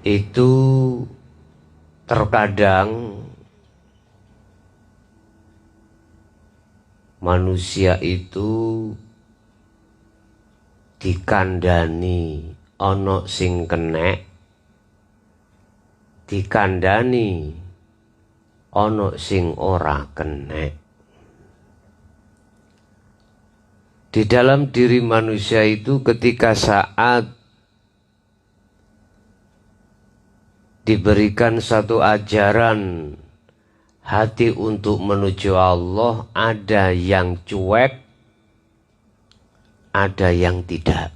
itu terkadang manusia itu dikandani ono sing kenek, dikandani ono sing ora kenek. Di dalam diri manusia itu ketika saat diberikan satu ajaran hati untuk menuju Allah, ada yang cuek, ada yang tidak.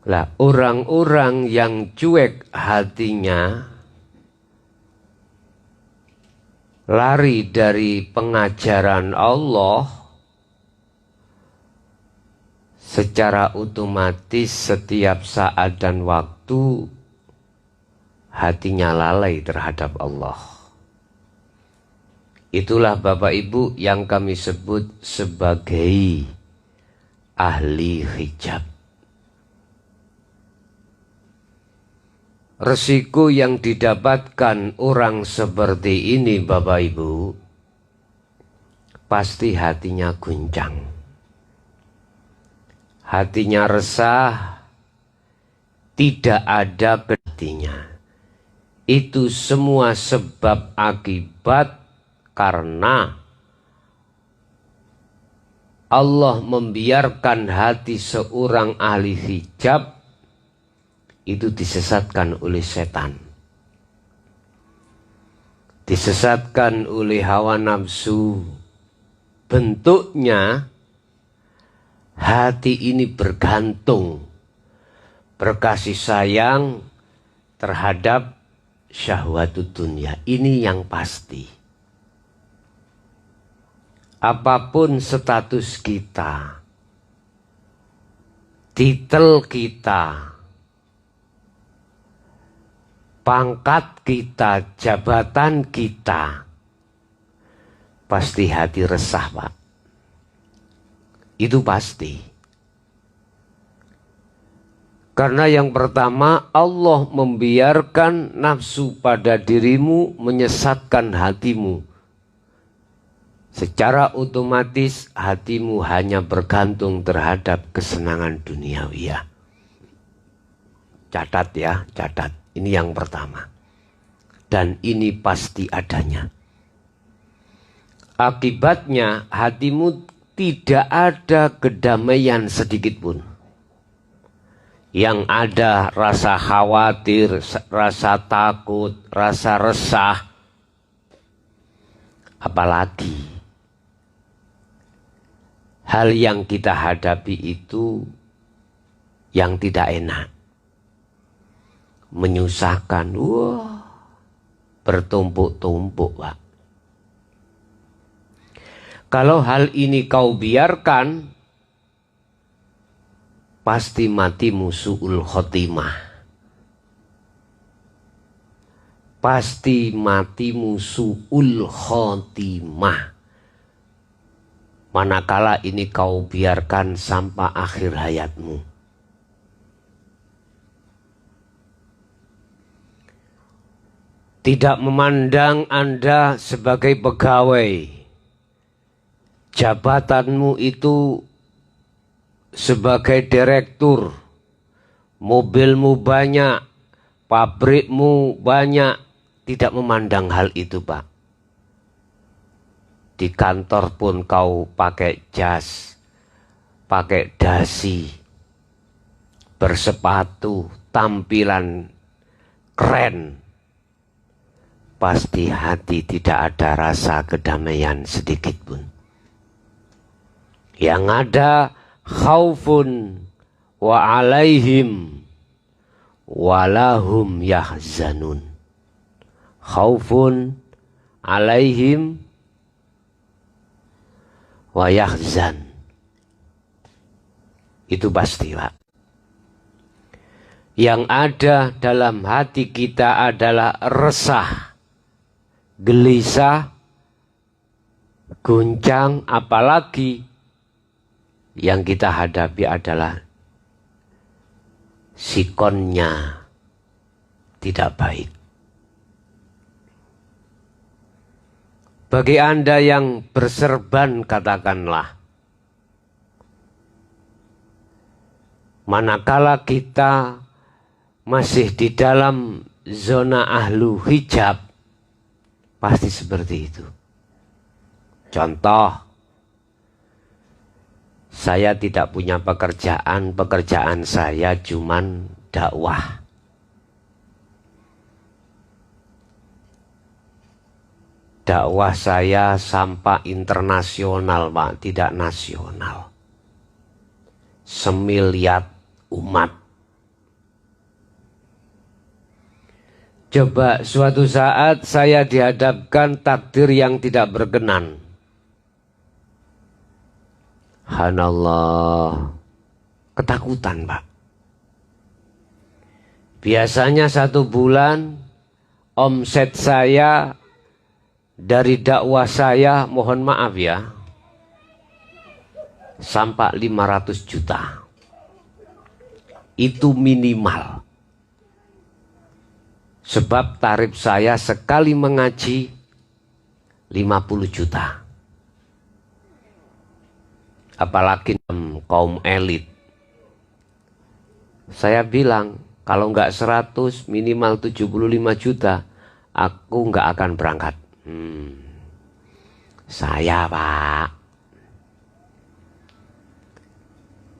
Lah, orang-orang yang cuek hatinya, lari dari pengajaran Allah, secara otomatis setiap saat dan waktu hatinya lalai terhadap Allah. Itulah Bapak Ibu yang kami sebut sebagai ahli hijab. Resiko yang didapatkan orang seperti ini Bapak Ibu, pasti hatinya guncang, hatinya resah, tidak ada hatinya. Itu semua sebab akibat karena Allah membiarkan hati seorang ahli hijab itu disesatkan oleh setan, disesatkan oleh hawa nafsu. Bentuknya hati ini bergantung, berkasih sayang terhadap syahwatut dunia. Ini yang pasti. Apapun status kita, titel kita, pangkat kita, jabatan kita, pasti hati resah, Pak. Itu pasti. Karena yang pertama, Allah membiarkan nafsu pada dirimu menyesatkan hatimu. Secara otomatis hatimu hanya bergantung terhadap kesenangan duniawi. Catat ya, catat. Ini yang pertama. Dan ini pasti adanya. Akibatnya hatimu tidak ada kedamaian sedikit pun. Yang ada rasa khawatir, rasa takut, rasa resah. Apalagi hal yang kita hadapi itu yang tidak enak, menyusahkan, bertumpuk-tumpuk, Pak. Kalau hal ini kau biarkan, pasti matimu su'ul khotimah. Pasti matimu su'ul khotimah. Manakala ini kau biarkan sampai akhir hayatmu. Tidak memandang Anda sebagai pegawai, jabatanmu itu sebagai direktur, mobilmu banyak, pabrikmu banyak, tidak memandang hal itu, Pak. Di kantor pun kau pakai jas, pakai dasi, bersepatu, tampilan keren. Pasti hati tidak ada rasa kedamaian sedikit pun. Yang ada khaufun wa alaihim walahum yahzanun. Khaufun alaihim wa yahzan. Itu pasti, Pak. Yang ada dalam hati kita adalah resah, gelisah, guncang, apalagi yang kita hadapi adalah sikonnya tidak baik. Bagi Anda yang berserban, katakanlah, manakala kita masih di dalam zona ahlu hijab, pasti seperti itu. Contoh, saya tidak punya pekerjaan saya cuman dakwah. Dakwah saya sampai internasional, Pak, tidak nasional. Semiliat umat. Coba suatu saat saya dihadapkan takdir yang tidak berkenan. Hanallah, ketakutan, Pak. Biasanya 1 bulan omset saya dari dakwah saya, mohon maaf ya, sampai 500 juta. Itu minimal. Sebab tarif saya sekali mengaji 50 juta. Apalagi kaum elit. Saya bilang, kalau nggak 100 minimal 75 juta, aku nggak akan berangkat. Saya, Pak.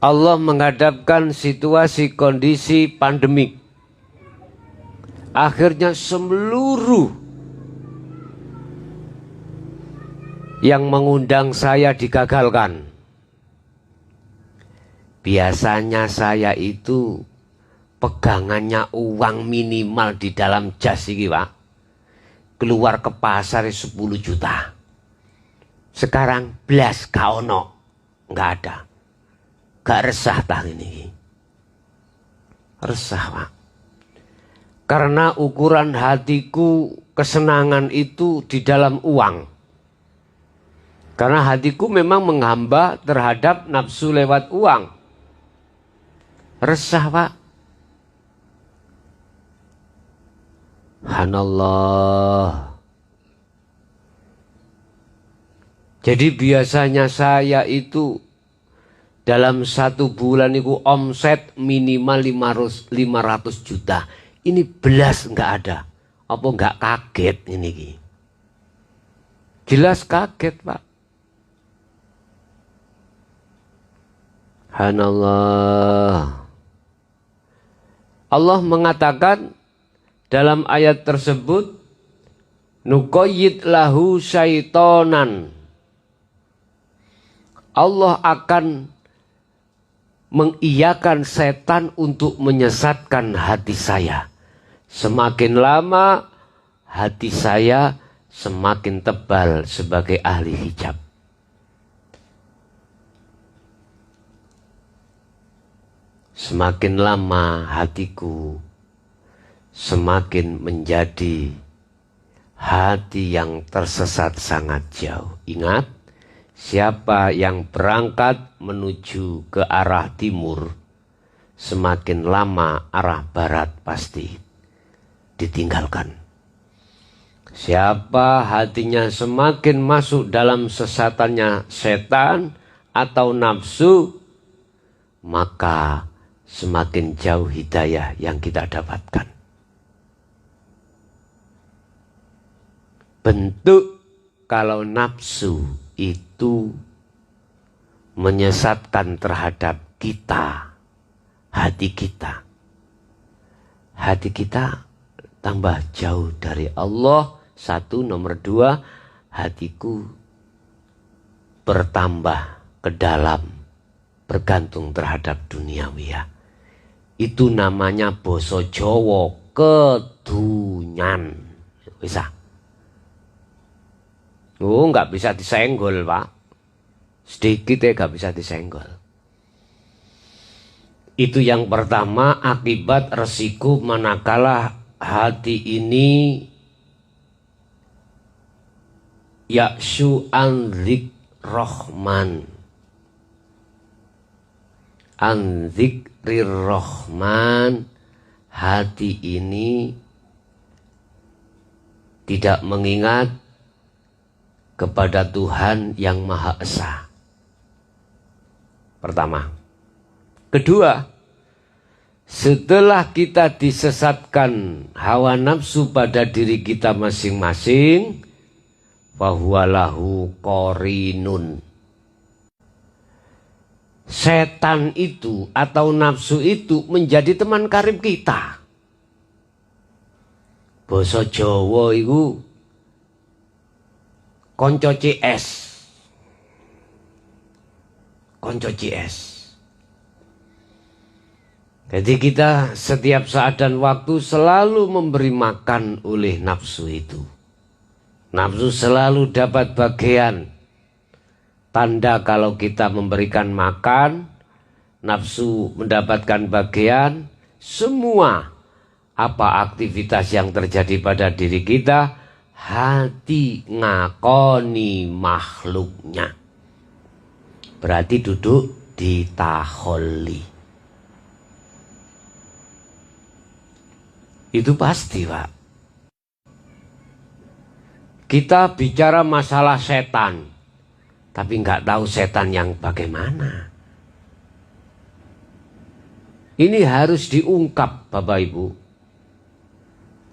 Allah menghadapkan situasi kondisi pandemik. Akhirnya seluruh yang mengundang saya digagalkan. Biasanya saya itu pegangannya uang minimal di dalam jas ini, Pak. Keluar ke pasar 10 juta. Sekarang belas gak ono, nggak ada. Gak resah tah ini. Resah, Pak. Karena ukuran hatiku, kesenangan itu di dalam uang. Karena hatiku memang menghamba terhadap nafsu lewat uang. Resah, Pak. Hanallah. Jadi biasanya saya itu dalam 1 bulan itu omset minimal 500 juta. Ini belas nggak ada. Apa nggak kaget ini? Jelas kaget, Pak. Hanallah. Allah mengatakan dalam ayat tersebut, nuqayyid lahu syaitonan. Allah akan mengiyakan setan untuk menyesatkan hati saya. Semakin lama hati saya semakin tebal sebagai ahli hijab. Semakin lama hatiku semakin menjadi hati yang tersesat sangat jauh. Ingat, siapa yang berangkat menuju ke arah timur, semakin lama arah barat pasti ditinggalkan. Siapa hatinya semakin masuk dalam sesatannya setan atau nafsu, maka semakin jauh hidayah yang kita dapatkan. Bentuk kalau nafsu itu menyesatkan terhadap kita, hati kita. Hati kita tambah jauh dari Allah. 1, nomor 2, hatiku bertambah ke dalam, bergantung terhadap duniawiyah. Itu namanya basa Jawa kedunyan. Bisa? Oh, nggak bisa disenggol, Pak. Sedikit ya nggak bisa disenggol. Itu yang pertama, akibat resiko manakala hati ini ya'syu an dzikr rahman. an dzikrir rahman, hati ini tidak mengingat kepada Tuhan yang Maha Esa. Pertama. Kedua, setelah kita disesatkan hawa nafsu pada diri kita masing-masing, fahuwalahu qarinun. Setan itu atau nafsu itu menjadi teman karib kita. Basa Jawa itu konco CS. Konco CS. Jadi kita setiap saat dan waktu selalu memberi makan oleh nafsu itu. Nafsu selalu dapat bagian. Tanda kalau kita memberikan makan, nafsu mendapatkan bagian. Semua apa aktivitas yang terjadi pada diri kita, hati ngakoni makhluknya. Berarti duduk di taholi. Itu pasti, Pak. Kita bicara masalah setan, tapi nggak tahu setan yang bagaimana. Ini harus diungkap, Bapak Ibu.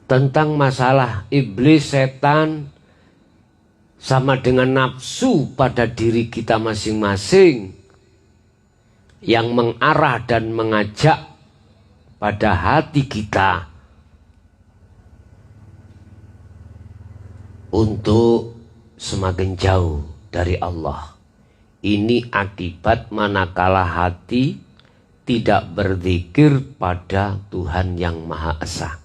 Tentang masalah iblis, setan, sama dengan nafsu pada diri kita masing-masing, yang mengarah dan mengajak pada hati kita untuk semakin jauh dari Allah. Ini akibat manakala hati tidak berzikir pada Tuhan yang Maha Esa.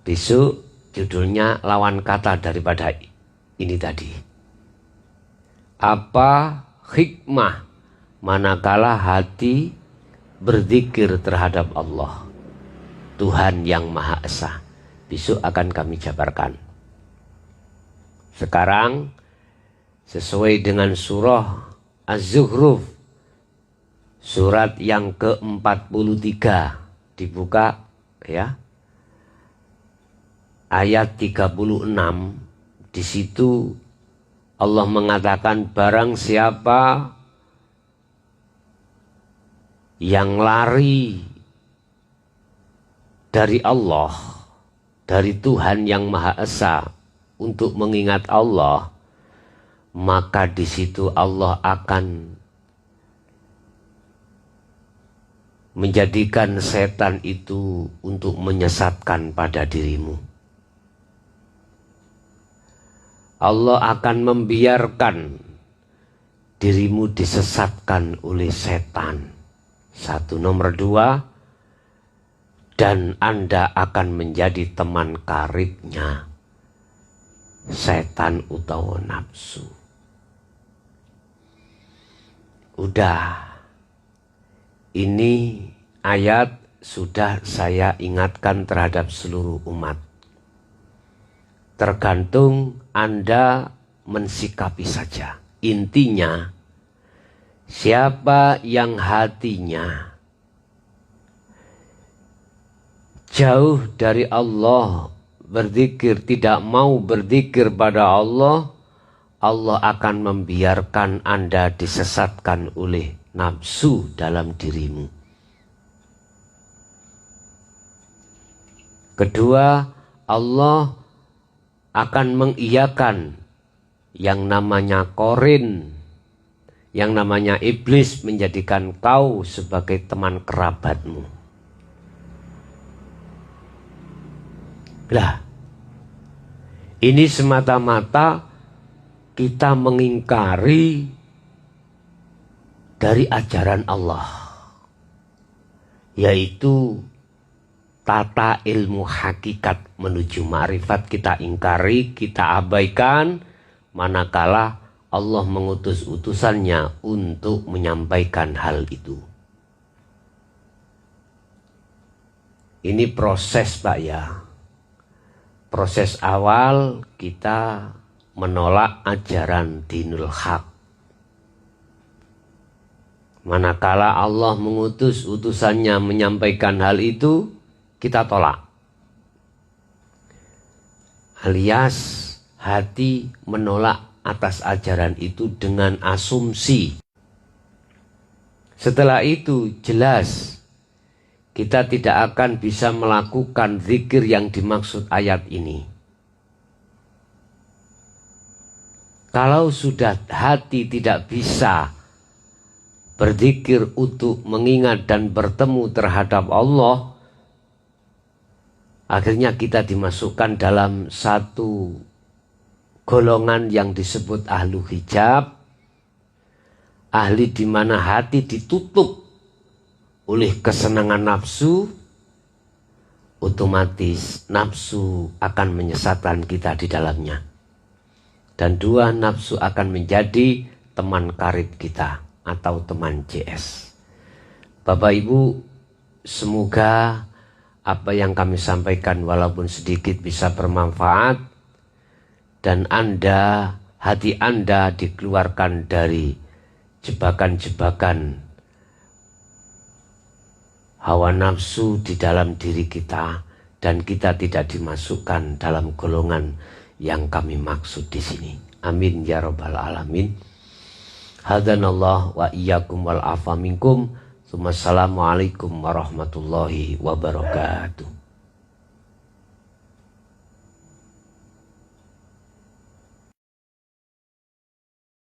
Besok judulnya lawan kata daripada ini tadi. Apa hikmah manakala hati berzikir terhadap Allah, Tuhan yang Maha Esa? Besok akan kami jabarkan. Sekarang sesuai dengan surah Az-Zukhruf, surat yang ke-43, dibuka ya. Ayat 36, di situ Allah mengatakan barang siapa yang lari dari Allah, dari Tuhan yang Maha Esa untuk mengingat Allah, maka di situ Allah akan menjadikan setan itu untuk menyesatkan pada dirimu. Allah akan membiarkan dirimu disesatkan oleh setan. Satu. Nomor 2, dan Anda akan menjadi teman karibnya setan utawa nafsu. Udah, ini ayat sudah saya ingatkan terhadap seluruh umat. Tergantung Anda mensikapi saja. Intinya, siapa yang hatinya jauh dari Allah, berzikir, tidak mau berzikir pada Allah, Allah akan membiarkan Anda disesatkan oleh nafsu dalam dirimu. Kedua, Allah akan mengiyakan yang namanya korin, yang namanya iblis, menjadikan kau sebagai teman kerabatmu. Lah, ini semata-mata kita mengingkari dari ajaran Allah, yaitu tata ilmu hakikat menuju ma'rifat. Kita ingkari, kita abaikan, manakala Allah mengutus utusannya untuk menyampaikan hal itu. Ini proses, Pak, ya. Proses awal kita menolak ajaran dinul haq. Manakala Allah mengutus utusannya menyampaikan hal itu, kita tolak. Alias hati menolak atas ajaran itu dengan asumsi. Setelah itu jelas kita tidak akan bisa melakukan zikir yang dimaksud ayat ini. Kalau sudah hati tidak bisa berzikir untuk mengingat dan bertemu terhadap Allah, akhirnya kita dimasukkan dalam satu golongan yang disebut ahlu hijab, ahli di mana hati ditutup oleh kesenangan nafsu, otomatis nafsu akan menyesatkan kita di dalamnya. Dan dua, nafsu akan menjadi teman karib kita atau teman CS. Bapak Ibu, semoga apa yang kami sampaikan walaupun sedikit bisa bermanfaat, dan hati Anda dikeluarkan dari jebakan-jebakan hawa nafsu di dalam diri kita, dan kita tidak dimasukkan dalam golongan yang kami maksud di sini. Amin ya rabbal alamin. Hadanallah wa iyyakum wal afa minkum. Assalamualaikum warahmatullahi wabarakatuh.